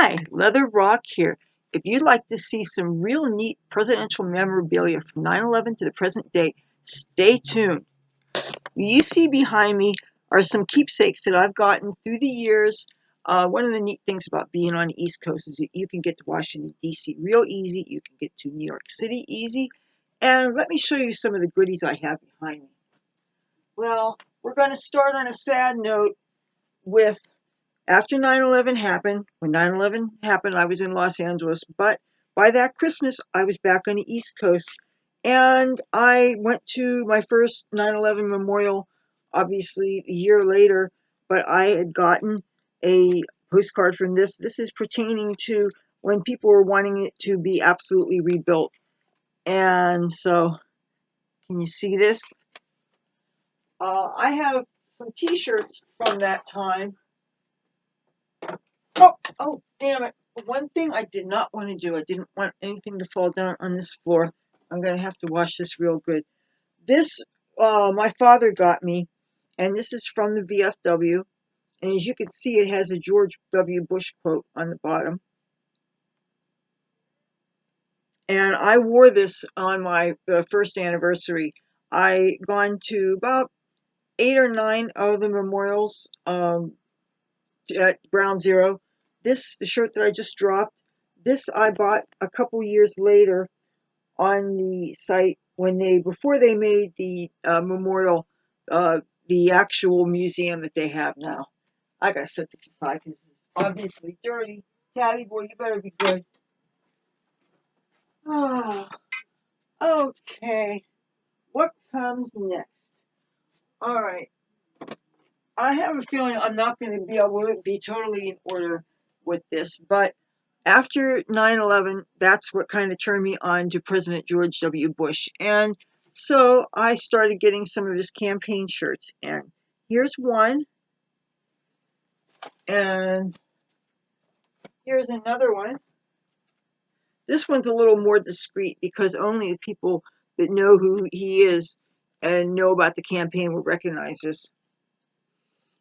Hi, Leather Rokk here. If you'd like to see some real neat presidential memorabilia from 9/11 to the present day, stay tuned. What you see behind me are some keepsakes that I've gotten through the years. One of the neat things about being on the East Coast is that you can get to Washington, D.C. real easy. You can get to New York City easy. And let me show you some of the goodies I have behind me. Well, we're going to start on a sad note with after 9/11 happened. When 9/11 happened, I was in Los Angeles, but by that Christmas, I was back on the East Coast, and I went to my first 9/11 memorial, obviously a year later, but I had gotten a postcard from this. This is pertaining to when people were wanting it to be absolutely rebuilt. And so, can you see this? I have some t-shirts from that time. Oh, damn it. One thing I did not want to do, I didn't want anything to fall down on this floor. I'm going to have to wash this real good. This, my father got me, and this is from the VFW. And as you can see, it has a George W. Bush quote on the bottom. And I wore this on my first anniversary. I gone to about 8 or 9 of the memorials at Ground Zero. This, the shirt that I just dropped, this I bought a couple years later on the site when before they made the memorial, the actual museum that they have now. I gotta set this aside because it's obviously dirty. Tabby boy, you better be good. Ah, okay. What comes next? All right. I have a feeling I'm not going to be able to be totally in order with this, but after 9/11, that's what kind of turned me on to President George W. Bush. And so I started getting some of his campaign shirts. And here's one. And here's another one. This one's a little more discreet because only the people that know who he is and know about the campaign will recognize this.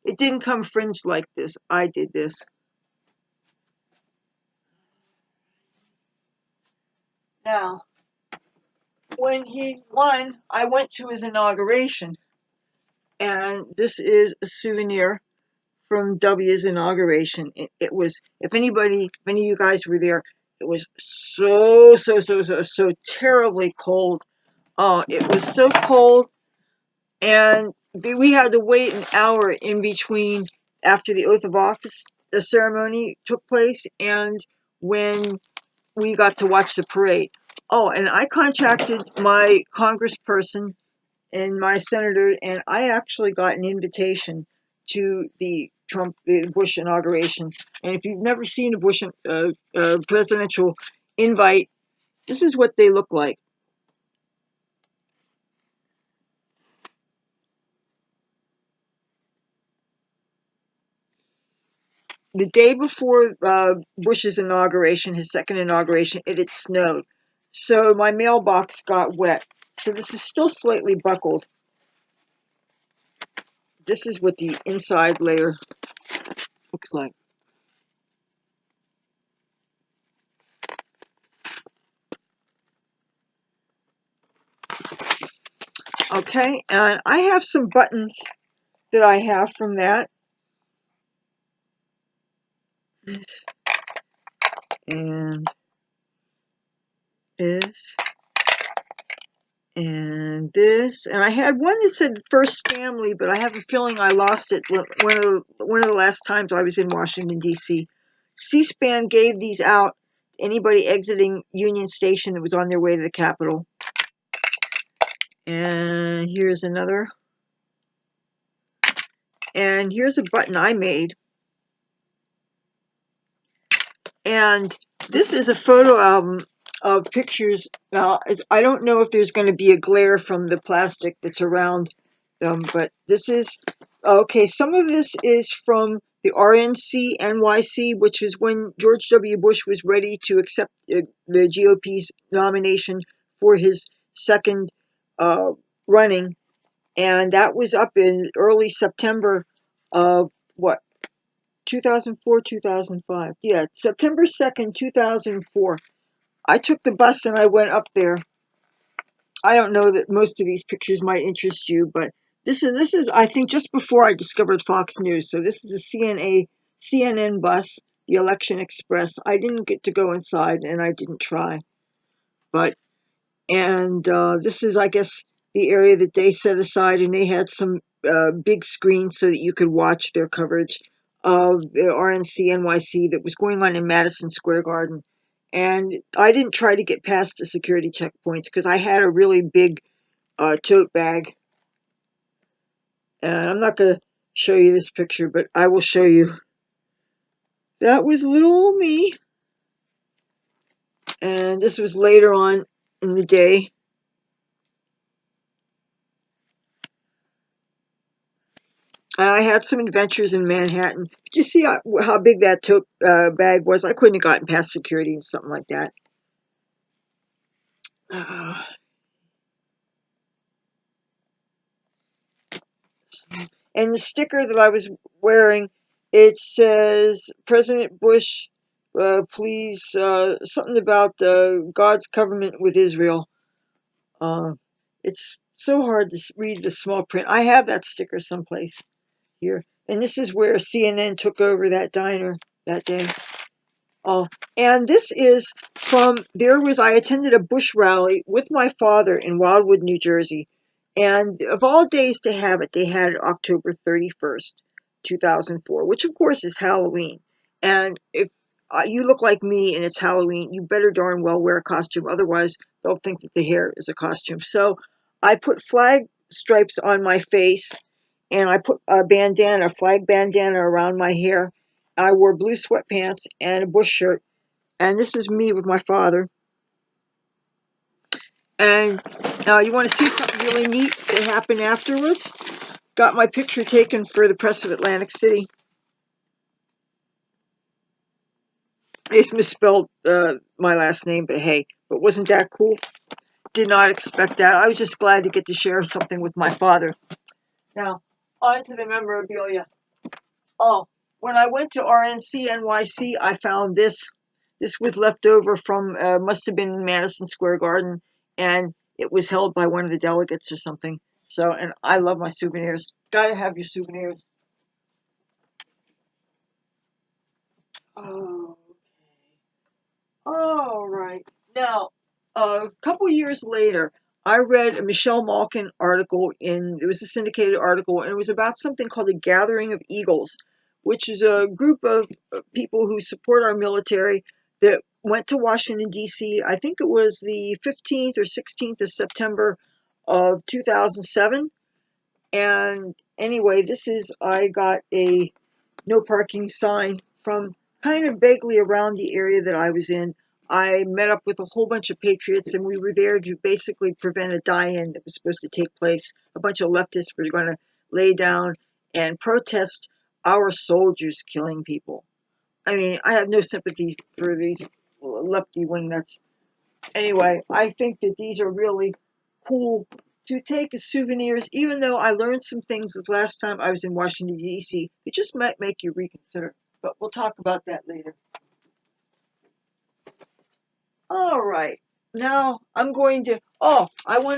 It didn't come fringed like this. I did this. Now, when he won, I went to his inauguration. And this is a souvenir from W's inauguration. It was, if any of you guys were there, it was so terribly cold. It was so cold, and we had to wait an hour in between after the oath of office ceremony took place and when we got to watch the parade. Oh, and I contacted my congressperson and my senator, and I actually got an invitation to the Bush inauguration. And if you've never seen a Bush presidential invite, this is what they look like. The day before Bush's inauguration, his second inauguration, it had snowed. So my mailbox got wet. So this is still slightly buckled. This is what the inside layer looks like. Okay, and I have some buttons that I have from that. And this. And this. And I had one that said First Family, but I have a feeling I lost it one of the last times I was in Washington, D.C. C-SPAN gave these out to anybody exiting Union Station that was on their way to the Capitol. And here's another. And here's a button I made. And this is a photo album of pictures. Now, I don't know if there's going to be a glare from the plastic that's around them, but this is, okay, some of this is from the RNC NYC, which was when George W. Bush was ready to accept the GOP's nomination for his second running. And that was up in early September of, what, 2004, 2005. Yeah, September 2nd, 2004. I took the bus and I went up there. I don't know that most of these pictures might interest you, but this is I think just before I discovered Fox News. So this is a CNN bus, the Election Express. I didn't get to go inside and I didn't try. But this is, I guess, the area that they set aside, and they had some big screens so that you could watch their coverage of the RNC NYC that was going on in Madison Square Garden. And I didn't try to get past the security checkpoints because I had a really big tote bag. And I'm not going to show you this picture, but I will show you. That was little old me. And this was later on in the day. I had some adventures in Manhattan. Did you see how big that tote bag was? I couldn't have gotten past security and something like that. And the sticker that I was wearing, it says, President Bush, please, something about God's covenant with Israel. It's so hard to read the small print. I have that sticker someplace here. And this is where CNN took over that diner that day. And this is I attended a Bush rally with my father in Wildwood, New Jersey. And of all days to have it, they had it October 31st, 2004, which of course is Halloween. And if you look like me and it's Halloween, you better darn well wear a costume. Otherwise, they'll think that the hair is a costume. So I put flag stripes on my face, and I put a flag bandana around my hair. I wore blue sweatpants and a Bush shirt. And this is me with my father. And you want to see something really neat that happened afterwards? Got my picture taken for the Press of Atlantic City. They misspelled my last name, but hey, but wasn't that cool? Did not expect that. I was just glad to get to share something with my father. Now, on to the memorabilia. Oh, when I went to RNC NYC, I found this. This was left over from, must have been Madison Square Garden, and it was held by one of the delegates or something. So, and I love my souvenirs. Gotta have your souvenirs. Oh, all right. Now, a couple years later, I read a Michelle Malkin article it was a syndicated article, and it was about something called the Gathering of Eagles, which is a group of people who support our military that went to Washington, D.C. I think it was the 15th or 16th of September of 2007. And anyway, I got a no parking sign from kind of vaguely around the area that I was in. I met up with a whole bunch of patriots, and we were there to basically prevent a die-in that was supposed to take place. A bunch of leftists were going to lay down and protest our soldiers killing people. I mean, I have no sympathy for these lefty wingnuts. Anyway, I think that these are really cool to take as souvenirs, even though I learned some things the last time I was in Washington, D.C. It just might make you reconsider, but we'll talk about that later. All right, now I wanted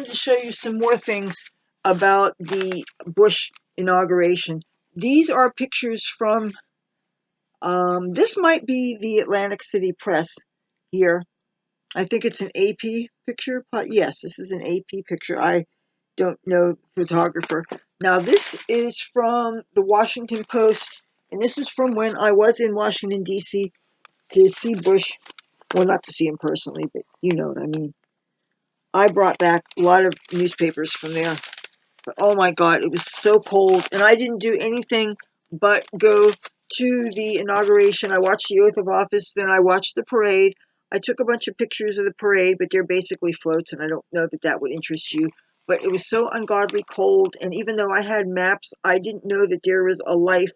to show you some more things about the Bush inauguration. These are pictures from, this might be the Atlantic City Press here. I think it's an AP picture. Yes, this is an AP picture. I don't know the photographer. Now, this is from the Washington Post, and this is from when I was in Washington, D.C. to see Bush. Well, not to see him personally, but you know what I mean. I brought back a lot of newspapers from there. But oh my God, it was so cold, and I didn't do anything but go to the inauguration. I watched the oath of office, then I watched the parade. I took a bunch of pictures of the parade, but they're basically floats, and I don't know that that would interest you. But it was so ungodly cold, and even though I had maps, I didn't know that there was a life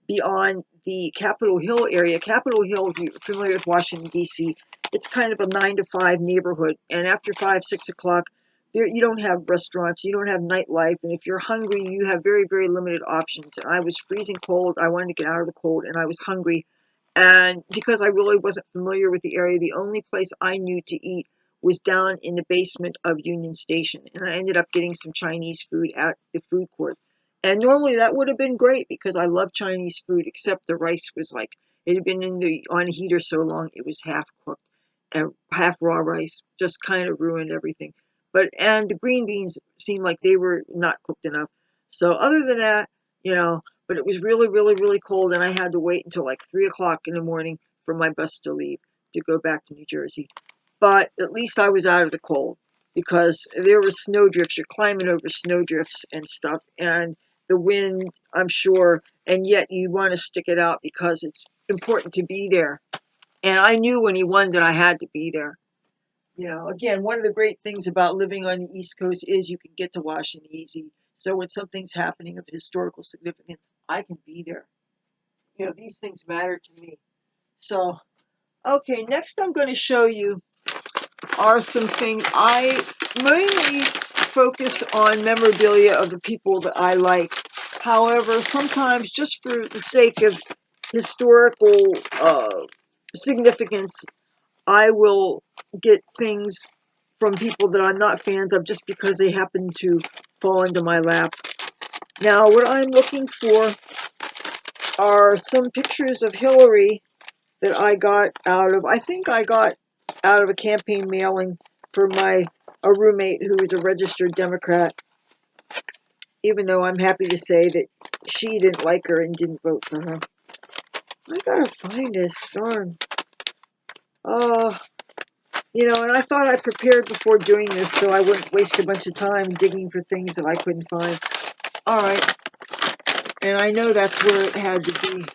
beyond the Capitol Hill area. Capitol Hill, if you're familiar with Washington, D.C., it's kind of a 9 to 5 neighborhood, and after 5, 6 o'clock, there, you don't have restaurants, you don't have nightlife, and if you're hungry, you have very, very limited options. And I was freezing cold. I wanted to get out of the cold, and I was hungry. And because I really wasn't familiar with the area, the only place I knew to eat was down in the basement of Union Station. And I ended up getting some Chinese food at the food court. And normally that would have been great because I love Chinese food, except the rice was like, it had been on a heater so long, it was half cooked and half raw rice, just kind of ruined everything. And the green beans seemed like they were not cooked enough. So other than that, but it was really, really, really cold, and I had to wait until like 3 o'clock in the morning for my bus to leave to go back to New Jersey. But at least I was out of the cold because there were snowdrifts. You're climbing over snowdrifts and stuff, and the wind, I'm sure, and yet you want to stick it out because it's important to be there. And I knew when he won that I had to be there. Again, one of the great things about living on the East Coast is you can get to Washington easy. So when something's happening of historical significance, I can be there. These things matter to me. So, okay, next I'm going to show you are some things. I mainly focus on memorabilia of the people that I like. However, sometimes just for the sake of historical significance, I will get things from people that I'm not fans of just because they happen to fall into my lap. Now, what I'm looking for are some pictures of Hillary that I got I think I got out of a campaign mailing for a roommate who is a registered Democrat, even though I'm happy to say that she didn't like her and didn't vote for her. I gotta find this, darn. And I thought I prepared before doing this so I wouldn't waste a bunch of time digging for things that I couldn't find. All right. And I know that's where it had to be.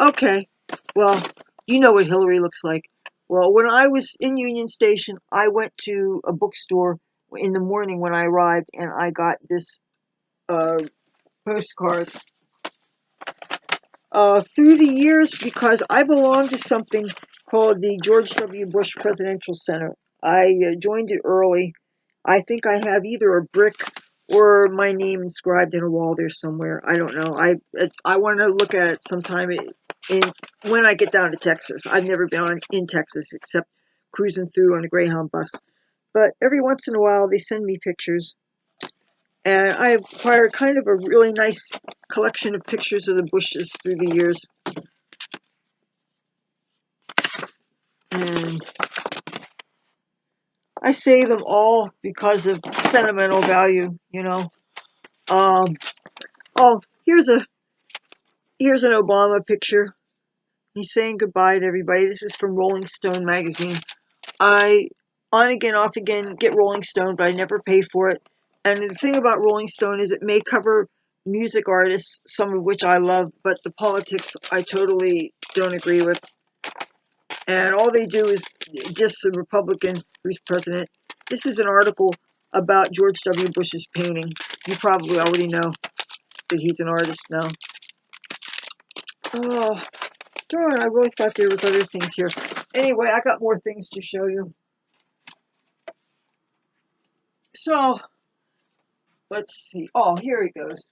Okay. Well, you know what Hillary looks like. Well, when I was in Union Station, I went to a bookstore in the morning when I arrived, and I got this postcard. Through the years, because I belonged to something called the George W. Bush Presidential Center. I joined it early. I think I have either a brick or my name inscribed in a wall there somewhere. I don't know. I want to look at it sometime when I get down to Texas. I've never been in Texas except cruising through on a Greyhound bus. But every once in a while, they send me pictures. And I acquired kind of a really nice collection of pictures of the Bushes through the years. And I say them all because of sentimental value, Oh, here's an Obama picture. He's saying goodbye to everybody. This is from Rolling Stone magazine. I, on again, off again, get Rolling Stone, but I never pay for it. And the thing about Rolling Stone is it may cover music artists, some of which I love, but the politics I totally don't agree with. And all they do is diss the Republican who's president. This is an article about George W. Bush's painting. You probably already know that he's an artist now. Oh, darn, I really thought there was other things here. Anyway, I got more things to show you. So, let's see. Oh, here it goes.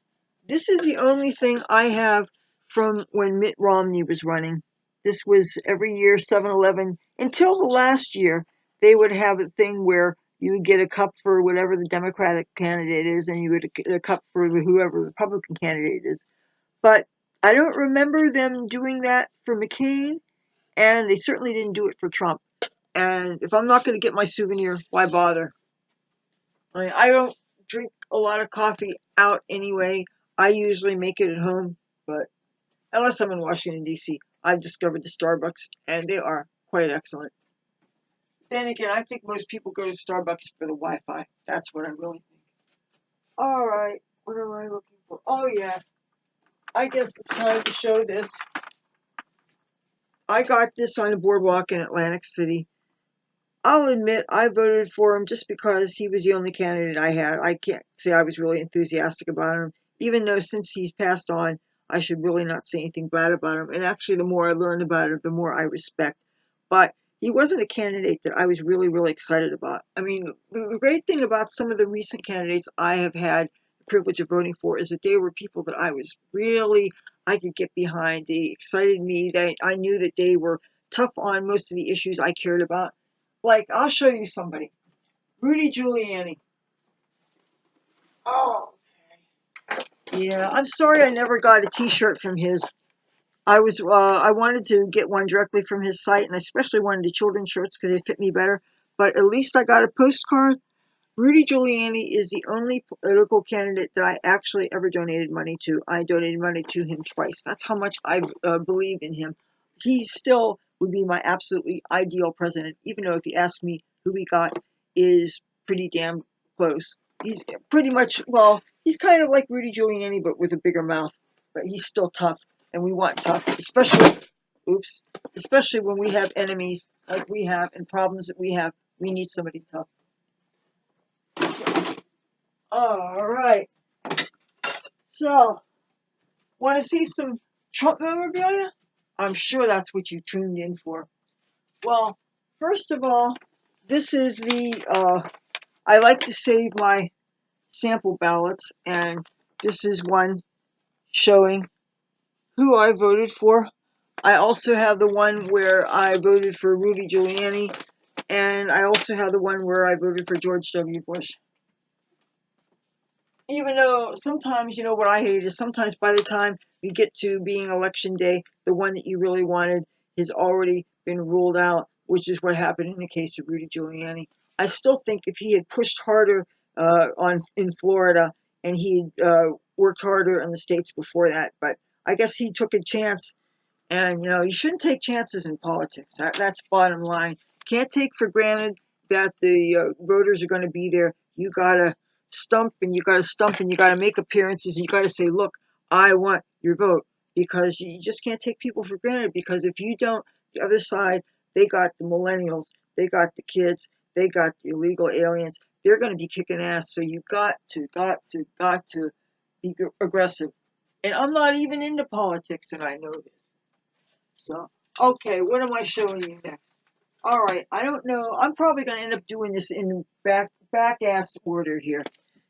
This is the only thing I have from when Mitt Romney was running. This was every year, 7-Eleven. Until the last year, they would have a thing where you would get a cup for whatever the Democratic candidate is, and you would get a cup for whoever the Republican candidate is. But I don't remember them doing that for McCain, and they certainly didn't do it for Trump. And if I'm not going to get my souvenir, why bother? I don't drink a lot of coffee out anyway. I usually make it at home, but unless I'm in Washington, D.C., I've discovered the Starbucks, and they are quite excellent. Then again, I think most people go to Starbucks for the Wi-Fi. That's what I really think. All right, what am I looking for? Oh, yeah, I guess it's time to show this. I got this on a boardwalk in Atlantic City. I'll admit I voted for him just because he was the only candidate I had. I can't say I was really enthusiastic about him, even though since he's passed on, I should really not say anything bad about him. And actually, the more I learn about him, the more I respect. But he wasn't a candidate that I was really, really excited about. I mean, the great thing about some of the recent candidates I have had the privilege of voting for is that they were people that I could get behind. They excited me. I knew that they were tough on most of the issues I cared about. Like, I'll show you somebody. Rudy Giuliani. Oh, yeah. I'm sorry I never got a t-shirt from his. I wanted to get one directly from his site, and I especially wanted the children's shirts because they fit me better. But at least I got a postcard. Rudy Giuliani is the only political candidate that I actually ever donated money to. I donated money to him twice. That's how much I believe in him. He still would be my absolutely ideal president, even though if you ask me who we got is pretty damn close. He's pretty much, well, he's kind of like Rudy Giuliani, but with a bigger mouth. But he's still tough, and we want tough, especially when we have enemies like we have and problems that we have. We need somebody tough. All right. So, want to see some Trump memorabilia? I'm sure that's what you tuned in for. Well, first of all, this is I like to save my sample ballots, and this is one showing who I voted for. I also have the one where I voted for Rudy Giuliani, and I also have the one where I voted for George W. Bush. Even though sometimes, you know, what I hate is sometimes by the time you get to being election day, the one that you really wanted has already been ruled out, which is what happened in the case of Rudy Giuliani. I still think if he had pushed harder in Florida and he worked harder in the states before that, but I guess he took a chance. And, you know, you shouldn't take chances in politics. That's bottom line. Can't take for granted that the voters are going to be there. You got to stump and you got to stump and you got to make appearances. And you got to say, look, I want your vote. Because you just can't take people for granted. Because if you don't, the other side, they got the millennials. They got the kids. They got the illegal aliens. They're going to be kicking ass. So you got to be aggressive. And I'm not even into politics, and I know this. So, okay, what am I showing you next? All right, I don't know. I'm probably going to end up doing this in back-ass order here.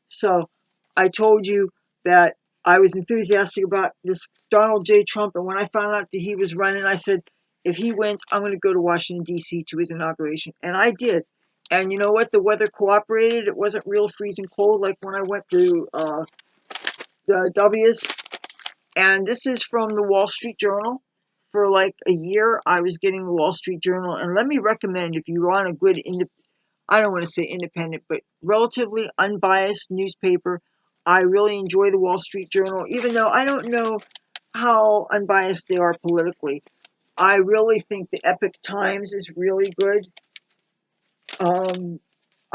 So, I told you that I was enthusiastic about this Donald J. Trump, and when I found out that he was running, I said, if he wins, I'm going to go to Washington, D.C. to his inauguration. And I did. And you know what? The weather cooperated. It wasn't real freezing cold like when I went to the W's. And this is from the Wall Street Journal. For like a year, I was getting the Wall Street Journal. And let me recommend, if you want a good, I don't want to say independent, but relatively unbiased newspaper, I really enjoy the Wall Street Journal, even though I don't know how unbiased they are politically. I really think the Epoch Times is really good.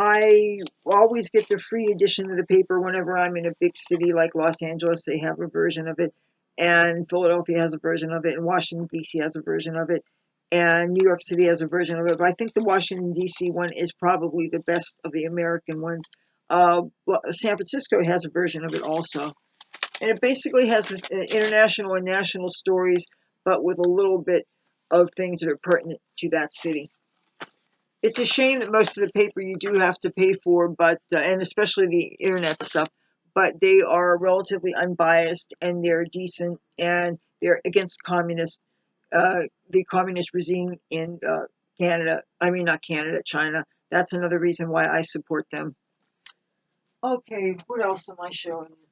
I always get the free edition of the paper whenever I'm in a big city like Los Angeles. They have a version of it, and Philadelphia has a version of it, and Washington, D.C. has a version of it, and New York City has a version of it. But I think the Washington, D.C. one is probably the best of the American ones. San Francisco has a version of it also. And it basically has international and national stories, but with a little bit of things that are pertinent to that city. It's a shame that most of the paper you do have to pay for, but and especially the internet stuff, but they are relatively unbiased and they're decent and they're against the communist regime in Canada. I mean, not Canada, China. That's another reason why I support them. Okay, what else am I showing you?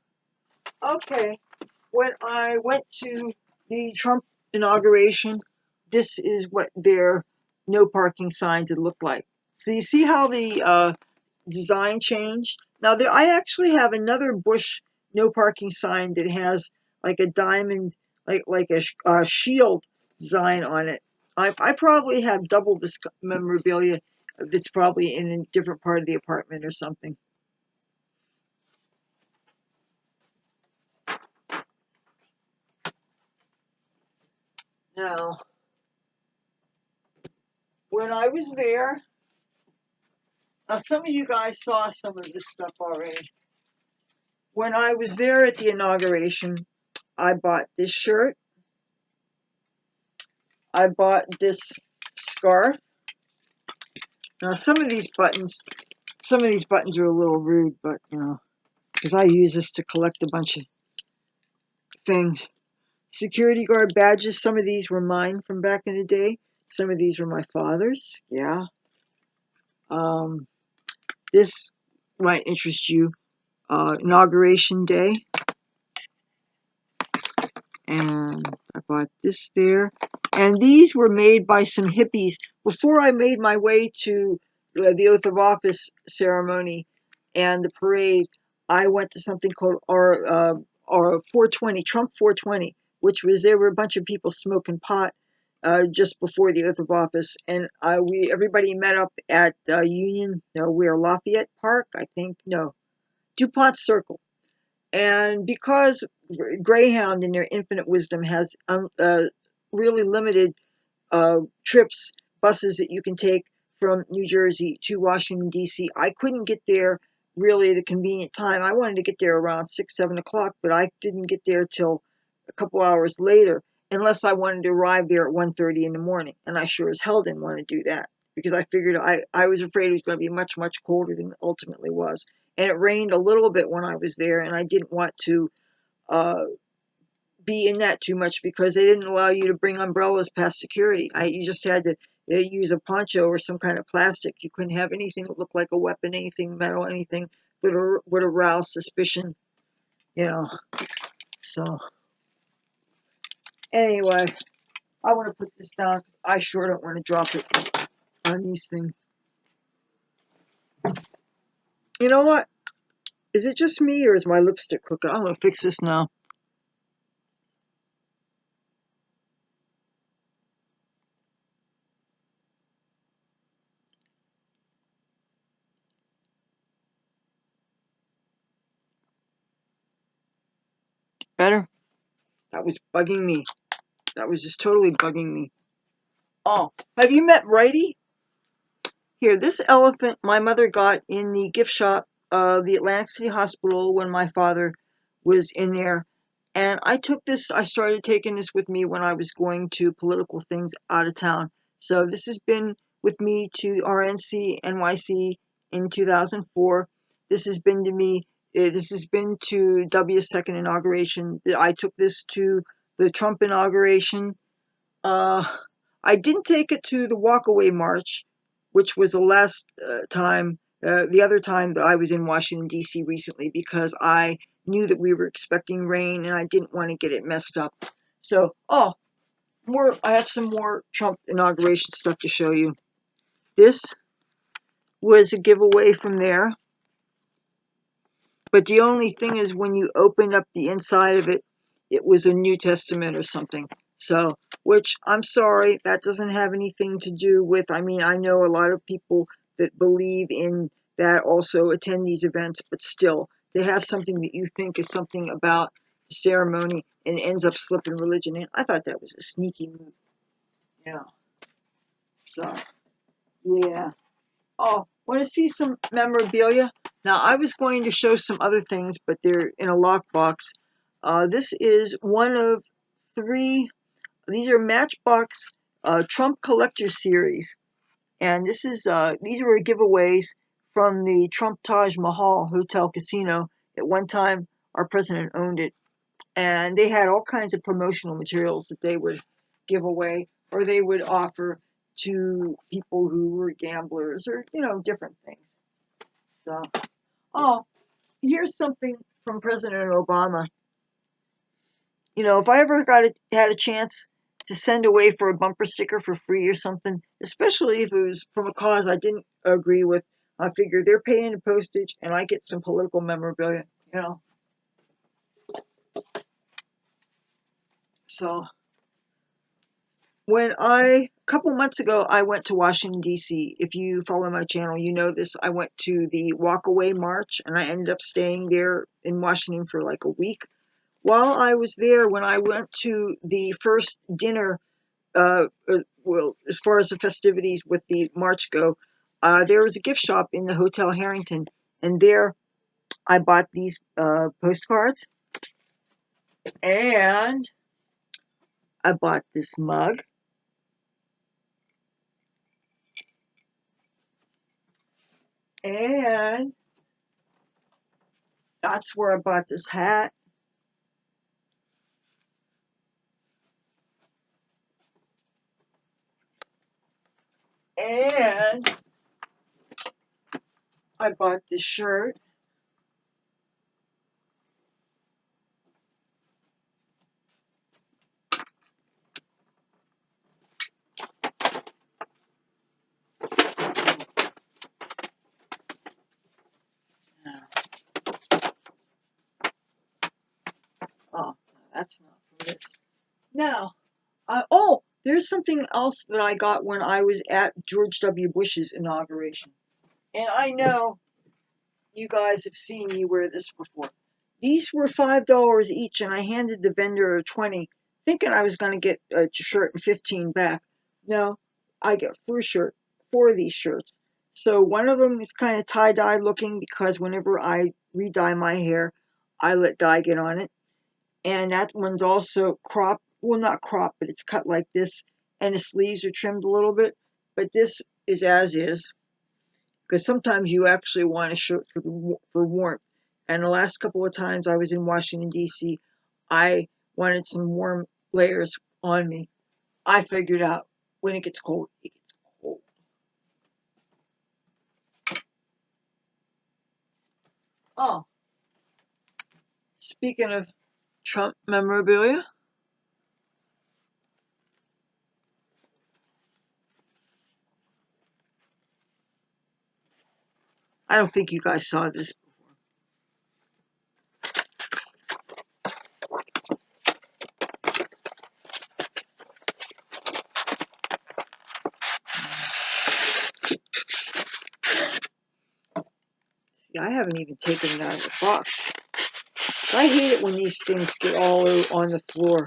Okay, when I went to the Trump inauguration, this is what their no parking signs would look like. So you see how the design changed? Now, I actually have another Bush no parking sign that has like a diamond, like a shield design on it. I probably have double this memorabilia that's probably in a different part of the apartment or something. Now, when I was there, some of you guys saw some of this stuff already. When I was there at the inauguration, I bought this shirt. I bought this scarf. Now some of these buttons are a little rude, but you know, because I use this to collect a bunch of things. Security guard badges, some of these were mine from back in the day. Some of these were my father's, yeah. This might interest you. Inauguration Day. And I bought this there. And these were made by some hippies. Before I made my way to the oath of office ceremony and the parade, I went to something called our 420, Trump 420, which was, there were a bunch of people smoking pot just before the oath of office. And everybody met up at Union, no, where, Lafayette Park, I think, no, DuPont Circle. And because Greyhound, in their infinite wisdom, has really limited trips, buses that you can take from New Jersey to Washington, D.C., I couldn't get there really at a convenient time. I wanted to get there around 6, 7 o'clock, but I didn't get there till a couple hours later, unless I wanted to arrive there at 1:30 in the morning. And I sure as hell didn't want to do that, because I figured I was afraid it was going to be much, much colder than it ultimately was. And it rained a little bit when I was there, and I didn't want to be in that too much, because they didn't allow you to bring umbrellas past security. You just had to use a poncho or some kind of plastic. You couldn't have anything that looked like a weapon, anything metal, anything that would arouse suspicion, you know. So anyway, I want to put this down. I sure don't want to drop it on these things. You know what? Is it just me, or is my lipstick crooked? I'm going to fix this now. Better? That was bugging me. That was just totally bugging me. Oh, have you met Righty? Here, this elephant my mother got in the gift shop of the Atlantic City Hospital when my father was in there. And I started taking this with me when I was going to political things out of town. So this has been with me to RNC NYC in 2004. This has been to W's second inauguration. I took this to the Trump inauguration. I didn't take it to the walkaway march, which was the last the other time that I was in Washington, D.C. recently, because I knew that we were expecting rain and I didn't want to get it messed up. So, I have some more Trump inauguration stuff to show you. This was a giveaway from there. But the only thing is, when you opened up the inside of it, it was a New Testament or something. So, which, I'm sorry, that doesn't have anything to do with, I mean, I know a lot of people that believe in that also attend these events, but still, to have something that you think is something about the ceremony and ends up slipping religion in, I thought that was a sneaky move. Yeah. So, yeah. Oh, want to see some memorabilia? Now, I was going to show some other things, but they're in a lockbox. This is one of 3. These are Matchbox Trump Collector Series. And these were giveaways from the Trump Taj Mahal Hotel Casino. At one time, our president owned it. And they had all kinds of promotional materials that they would give away, or they would offer to people who were gamblers, or, different things. So, here's something from President Obama. If I ever had a chance to send away for a bumper sticker for free or something, especially if it was from a cause I didn't agree with, I figure they're paying the postage and I get some political memorabilia, So, a couple months ago, I went to Washington, D.C. If you follow my channel, you know this. I went to the Walkaway March, and I ended up staying there in Washington for like a week. While I was there, when I went to the first dinner, as far as the festivities with the march go, there was a gift shop in the Hotel Harrington, and there I bought these postcards, and I bought this mug. And that's where I bought this hat. And I bought this shirt. Oh, that's not from this. Now, oh, there's something else that I got when I was at George W. Bush's inauguration. And I know you guys have seen me wear this before. These were $5 each, and I handed the vendor 20, thinking I was going to get a shirt and 15 back. No, I get four of these shirts. So one of them is kind of tie-dye looking because whenever I re-dye my hair, I let dye get on it. And that one's also cropped, well, not cropped, but it's cut like this, and the sleeves are trimmed a little bit. But this is as is, because sometimes you actually want a shirt for warmth. And the last couple of times I was in Washington, D.C., I wanted some warm layers on me. I figured out when it gets cold, it gets cold. Oh, speaking of Trump memorabilia, I don't think you guys saw this before. See, I haven't even taken it out of the box. I hate it when these things get all on the floor.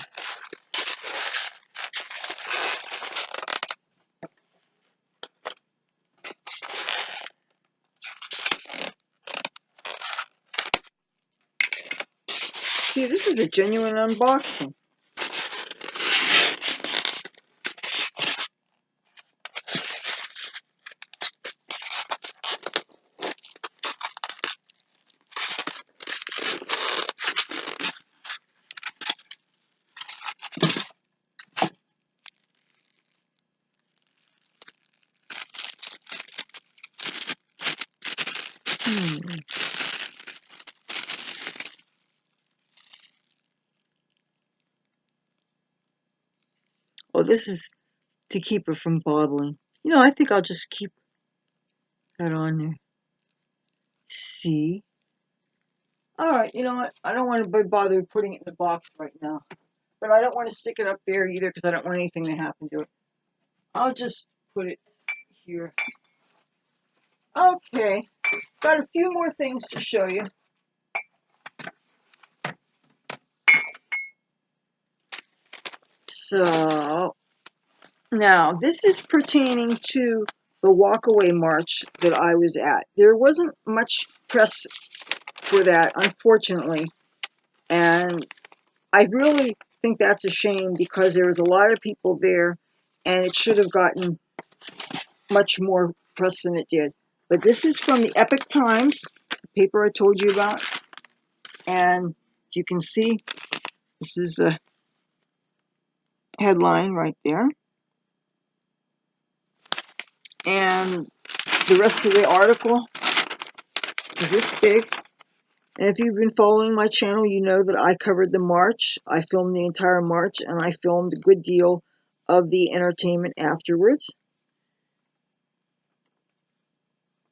See, this is a genuine unboxing. Oh, this is to keep it from bobbling. You know, I think I'll just keep that on there. See? Alright, you know what? I don't want to be bothered putting it in the box right now. But I don't want to stick it up there either because I don't want anything to happen to it. I'll just put it here. Okay. Got a few more things to show you. So, now, this is pertaining to the walkaway march that I was at. There wasn't much press for that, unfortunately. And I really think that's a shame because there was a lot of people there and it should have gotten much more press than it did. But this is from the Epic Times, the paper I told you about. And you can see, this is the headline right there. And the rest of the article is this big. And if you've been following my channel, you know that I covered the march. I filmed the entire march, and I filmed a good deal of the entertainment afterwards.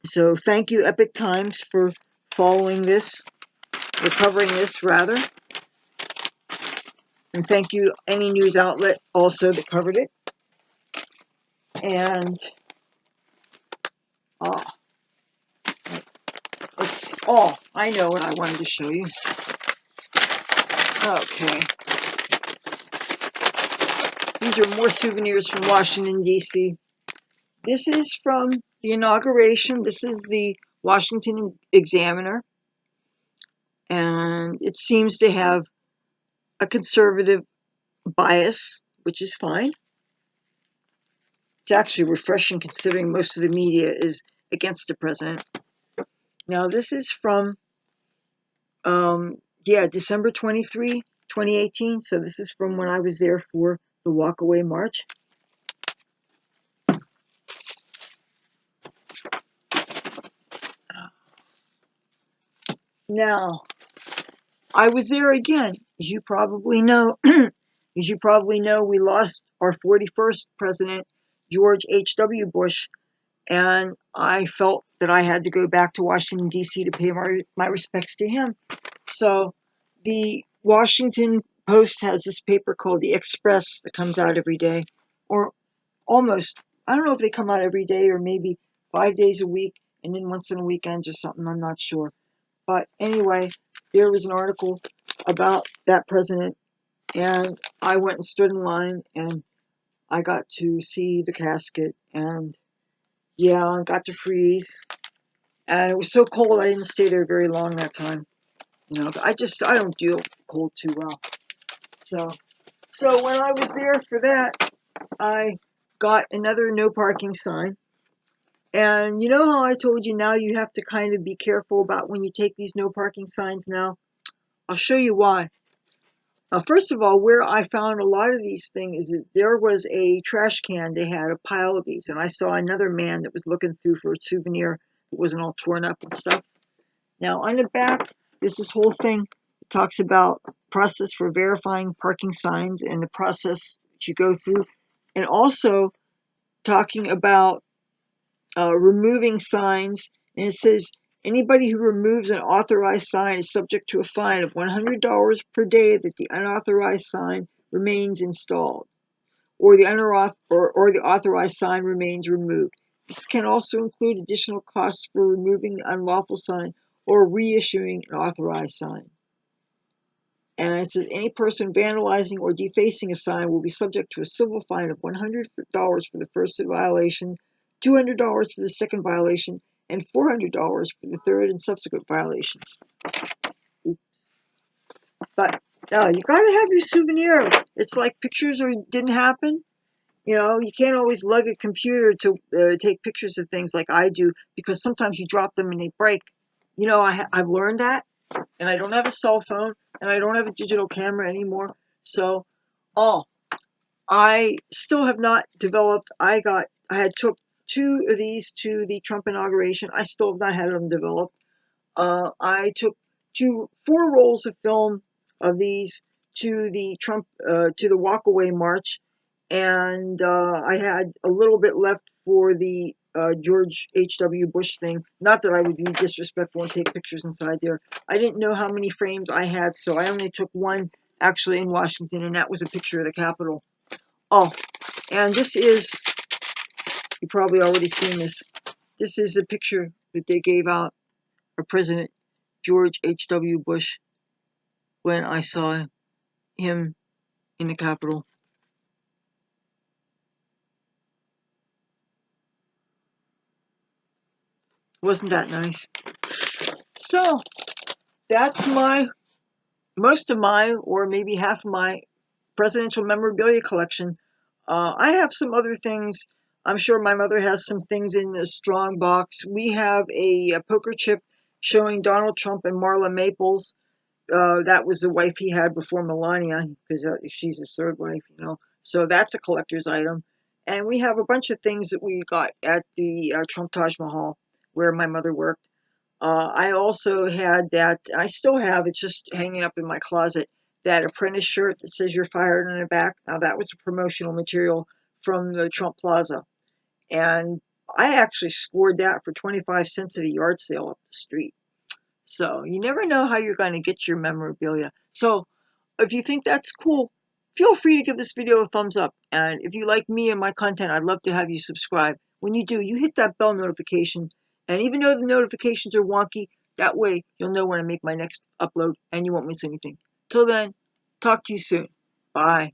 So thank you, Epic Times, for following this, or covering this, rather. And thank you to any news outlet also that covered it. And, I know what I wanted to show you. Okay. These are more souvenirs from Washington, D.C. This is from the inauguration. This is the Washington Examiner. And it seems to have a conservative bias, which is fine. It's actually refreshing considering most of the media is against the president. Now this is from, December 23, 2018. So this is from when I was there for the Walkaway March. Now, I was there again. As you probably know, we lost our 41st president, George H.W. Bush, and I felt that I had to go back to Washington, D.C. to pay my respects to him. So the Washington Post has this paper called the Express that comes out every day, or almost. I don't know if they come out every day or maybe 5 days a week and then once on the weekends or something. I'm not sure. But anyway, there was an article about that president, and I went and stood in line, and I got to see the casket, and I got to freeze. And it was so cold, I didn't stay there very long that time. I don't deal with cold too well. So when I was there for that, I got another no parking sign. And you know how I told you now you have to kind of be careful about when you take these no parking signs now? I'll show you why. First of all, where I found a lot of these things is that there was a trash can. They had a pile of these, and I saw another man that was looking through for a souvenir that wasn't all torn up and stuff. Now, on the back, there's this whole thing. It talks about process for verifying parking signs and the process that you go through, and also talking about removing signs. And it says, anybody who removes an authorized sign is subject to a fine of $100 per day that the unauthorized sign remains installed, or the authorized sign remains removed. This can also include additional costs for removing the unlawful sign or reissuing an authorized sign. And it says any person vandalizing or defacing a sign will be subject to a civil fine of $100 for the first violation, $200 for the second violation, and $400 for the third and subsequent violations. Oops. But you gotta have your souvenirs. It's like pictures didn't happen. You can't always lug a computer to take pictures of things like I do, because sometimes you drop them and they break. I've learned that, and I don't have a cell phone, and I don't have a digital camera anymore. So, I still have not developed. I had took 2 of these to the Trump inauguration. I still have not had them developed. I took 4 rolls of film of these to the Walkaway March, and I had a little bit left for the George H.W. Bush thing. Not that I would be disrespectful and take pictures inside there. I didn't know how many frames I had, so I only took one actually in Washington, and that was a picture of the Capitol. Oh, and this is, you've probably already seen this. This is a picture that they gave out of President George H.W. Bush when I saw him in the Capitol. Wasn't that nice? So, that's most of my, or maybe half of my presidential memorabilia collection. I have some other things. I'm sure my mother has some things in the strong box. We have a poker chip showing Donald Trump and Marla Maples. That was the wife he had before Melania, because she's his third wife, So that's a collector's item. And we have a bunch of things that we got at the Trump Taj Mahal, where my mother worked. I also had that, I still have, it's just hanging up in my closet, that apprentice shirt that says you're fired on the back. Now that was a promotional material from the Trump Plaza. And I actually scored that for 25 cents at a yard sale up the street. So you never know how you're going to get your memorabilia. So if you think that's cool, feel free to give this video a thumbs up. And if you like me and my content, I'd love to have you subscribe. When you do, you hit that bell notification. And even though the notifications are wonky, that way you'll know when I make my next upload and you won't miss anything. Till then, talk to you soon. Bye.